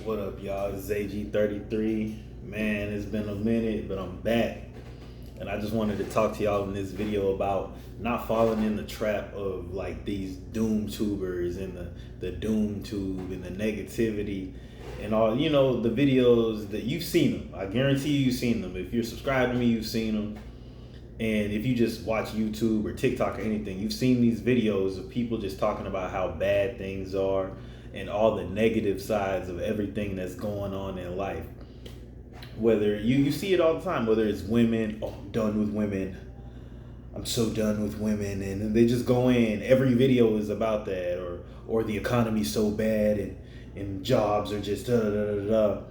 What up, y'all? It's Zay G 33. Man, it's been a minute, but I'm back. And I just wanted to talk to y'all in this video about not falling in the trap of like these DoomTubers and the DoomTube and the negativity and all, the videos that you've seen them. I guarantee you've seen them. If you're subscribed to me, you've seen them. And if you just watch YouTube or TikTok or anything, you've seen these videos of people just talking about how bad things are and all the negative sides of everything that's going on in life. Whether you see it all the time, whether it's women, oh, I'm done with women. I'm so done with women. And they just go in. Every video is about that. Or the economy's so bad and jobs are just da da da da da.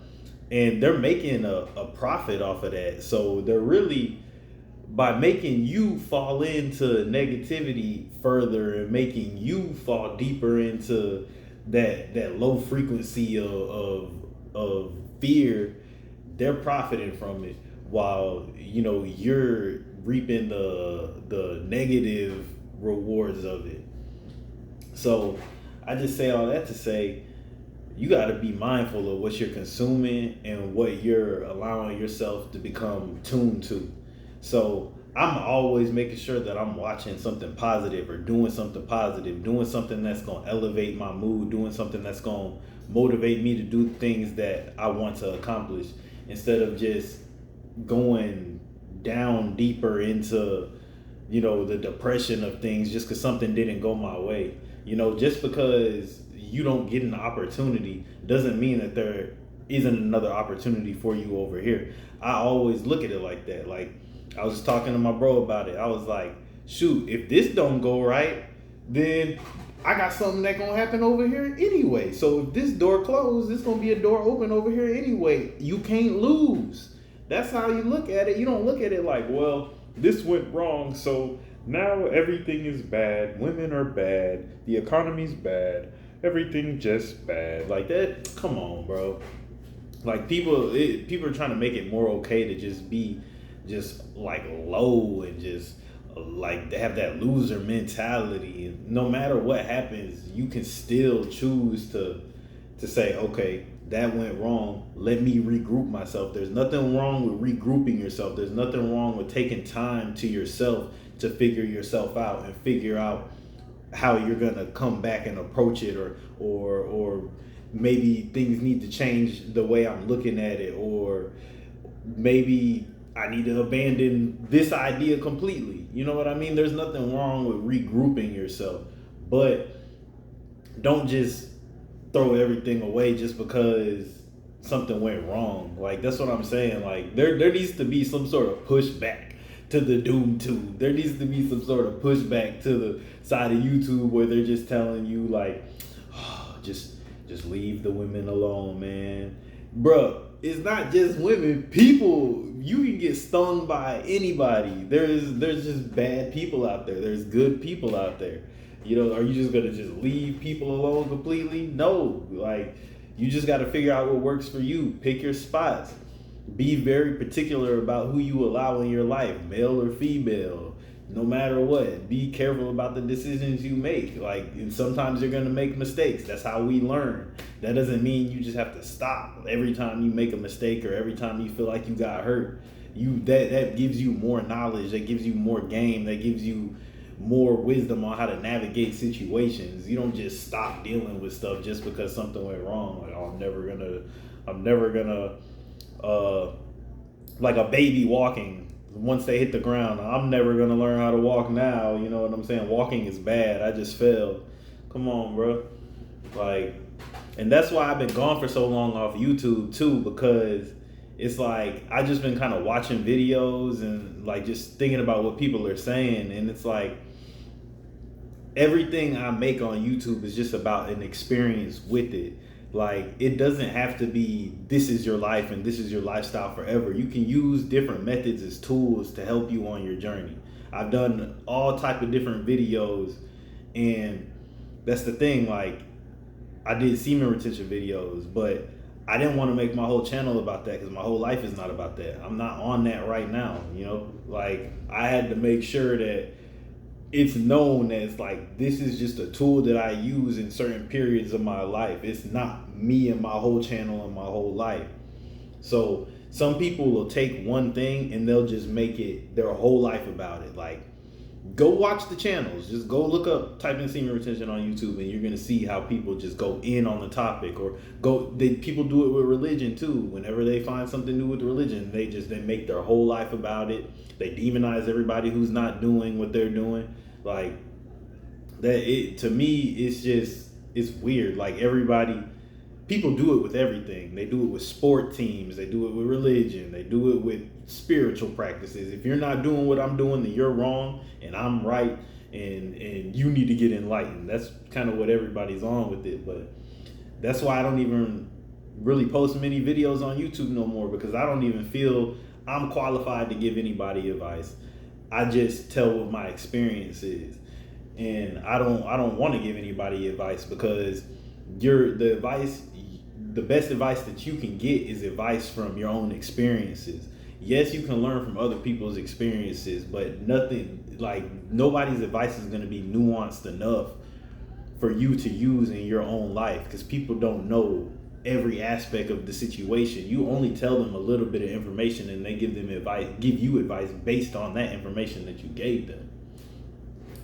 And they're making a profit off of that. So they're really, by making you fall into negativity further and making you fall deeper into that low frequency of fear, they're profiting from it while you're reaping the negative rewards of it. So I just say all that to say you got to be mindful of what you're consuming and what you're allowing yourself to become tuned to. So I'm always making sure that I'm watching something positive or doing something positive, doing something that's going to elevate my mood, doing something that's going to motivate me to do things that I want to accomplish, instead of just going down deeper into, the depression of things just because something didn't go my way. Just because you don't get an opportunity doesn't mean that there isn't another opportunity for you over here. I always look at it like that. Like, I was talking to my bro about it. I was like, shoot, if this don't go right, then I got something that gonna happen over here anyway. So if this door closed, it's gonna be a door open over here anyway. You can't lose. That's how you look at it. You don't look at it like, well, this went wrong, so now everything is bad. Women are bad. The economy's bad. Everything just bad. Like that, come on, bro. Like people are trying to make it more okay to just be just like low and just like they have that loser mentality. And no matter what happens, you can still choose to say, okay, that went wrong. Let me regroup myself. There's nothing wrong with regrouping yourself. There's nothing wrong with taking time to yourself to figure yourself out and figure out how you're gonna come back and approach it, or maybe things need to change the way I'm looking at it, or maybe I need to abandon this idea completely. You know what I mean? There's nothing wrong with regrouping yourself, but don't just throw everything away just because something went wrong. Like, that's what I'm saying. Like, there needs to be some sort of pushback to the DoomTube. There needs to be some sort of pushback to the side of YouTube where they're just telling you like, oh, just leave the women alone, man. Bruh, it's not just women. People, you can get stung by anybody. There's just bad people out there. There's good people out there. Are you just gonna just leave people alone completely? No. Like, you just got to figure out what works for you. Pick your spots. Be very particular about who you allow in your life, male or female. No matter what, be careful about the decisions you make. Like, and sometimes you're gonna make mistakes. That's how we learn. That doesn't mean you just have to stop every time you make a mistake or every time you feel like you got hurt. That gives you more knowledge. That gives you more game. That gives you more wisdom on how to navigate situations. You don't just stop dealing with stuff just because something went wrong. Like, oh, I'm never gonna, like a baby walking. Once they hit the ground, I'm never gonna learn how to walk now. You know what I'm saying? Walking is bad. I just failed. Come on, bro. Like, and that's why I've been gone for so long off YouTube too, because it's like I just been kind of watching videos and like just thinking about what people are saying, and it's like everything I make on YouTube is just about an experience with it. Like, it doesn't have to be this is your life and this is your lifestyle forever. You can use different methods as tools to help you on your journey. I've done all type of different videos, and that's the thing. Like, I did semen retention videos, but I didn't want to make my whole channel about that because my whole life is not about that. I'm not on that right now. Like, I had to make sure that it's known as like, this is just a tool that I use in certain periods of my life. It's not me and my whole channel and my whole life. So some people will take one thing and they'll just make it their whole life about it. Like, go watch the channels. Just go look up, type in semen retention on YouTube, and you're gonna see how people just go in on the topic. Or people do it with religion too. Whenever they find something new with religion, they make their whole life about it. They demonize everybody who's not doing what they're doing. Like that, to me, it's weird. Like, people do it with everything. They do it with sport teams. They do it with religion. They do it with spiritual practices. If you're not doing what I'm doing, then you're wrong and I'm right, and you need to get enlightened. That's kind of what everybody's on with it. But that's why I don't even really post many videos on YouTube no more, because I don't even feel I'm qualified to give anybody advice. I just tell what my experience is. And I don't want to give anybody advice, because the best advice that you can get is advice from your own experiences. Yes, you can learn from other people's experiences, but nobody's advice is going to be nuanced enough for you to use in your own life, because people don't know every aspect of the situation. You only tell them a little bit of information, and they give you advice based on that information that you gave them.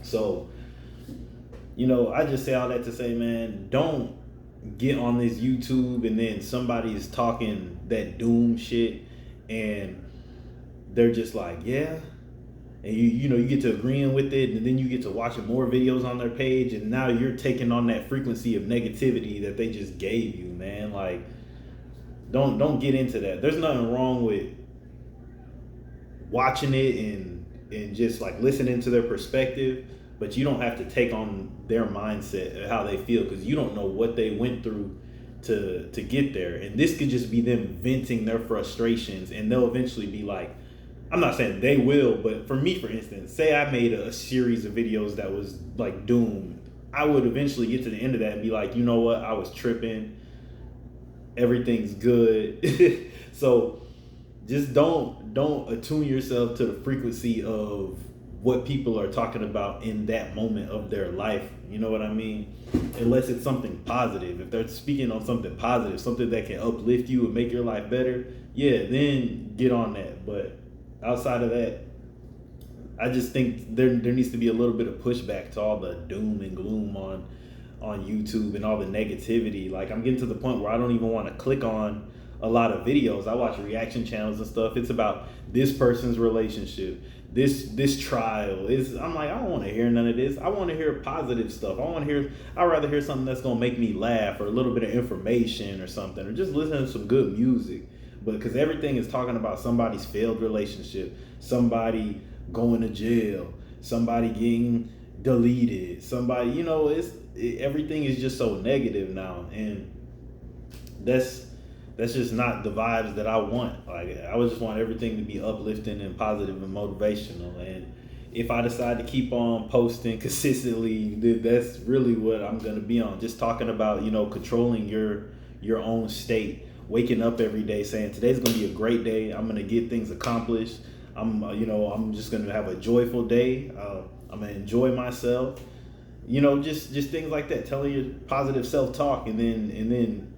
So, I just say all that to say, man, don't get on this YouTube and then somebody is talking that doom shit and they're just like, yeah, and you get to agreeing with it, and then you get to watching more videos on their page, and now you're taking on that frequency of negativity that they just gave you, man. Like, don't get into that. There's nothing wrong with watching it and just like listening to their perspective, but you don't have to take on their mindset, how they feel, because you don't know what they went through to get there. And this could just be them venting their frustrations, and they'll eventually be like, I'm not saying they will, but for me, for instance, say I made a series of videos that was like doom, I would eventually get to the end of that and be like, you know what, I was tripping, everything's good. So just don't attune yourself to the frequency of what people are talking about in that moment of their life. You know what I mean? Unless it's something positive. If they're speaking on something positive, something that can uplift you and make your life better, yeah, then get on that. But outside of that, I just think there needs to be a little bit of pushback to all the doom and gloom on YouTube and all the negativity. Like, I'm getting to the point where I don't even want to click on a lot of videos. I watch reaction channels and stuff. It's about this person's relationship, this trial. I'm like, I don't want to hear none of this. I want to hear positive stuff. I'd rather hear something that's gonna make me laugh, or a little bit of information or something, or just listen to some good music. But because everything is talking about somebody's failed relationship, somebody going to jail, somebody getting deleted, somebody, everything is just so negative now, and that's just not the vibes that I want. Like, I would just want everything to be uplifting and positive and motivational. And if I decide to keep on posting consistently, that's really what I'm gonna be on. Just talking about, controlling your own state. Waking up every day saying, today's gonna be a great day. I'm gonna get things accomplished. I'm just gonna have a joyful day. I'm gonna enjoy myself. Just things like that. Telling your positive self-talk, and then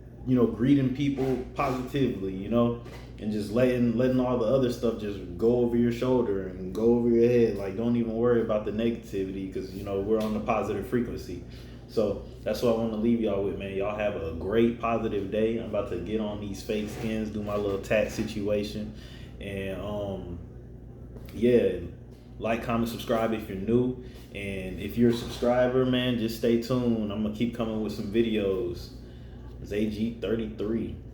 greeting people positively, and just letting all the other stuff just go over your shoulder and go over your head. Like, don't even worry about the negativity, because we're on the positive frequency. So that's what I want to leave y'all with, man. Y'all have a great positive day. I'm about to get on these fake skins, do my little tat situation, and yeah, like, comment, subscribe if you're new, and if you're a subscriber, man, just stay tuned. I'm gonna keep coming with some videos. Zay G 33.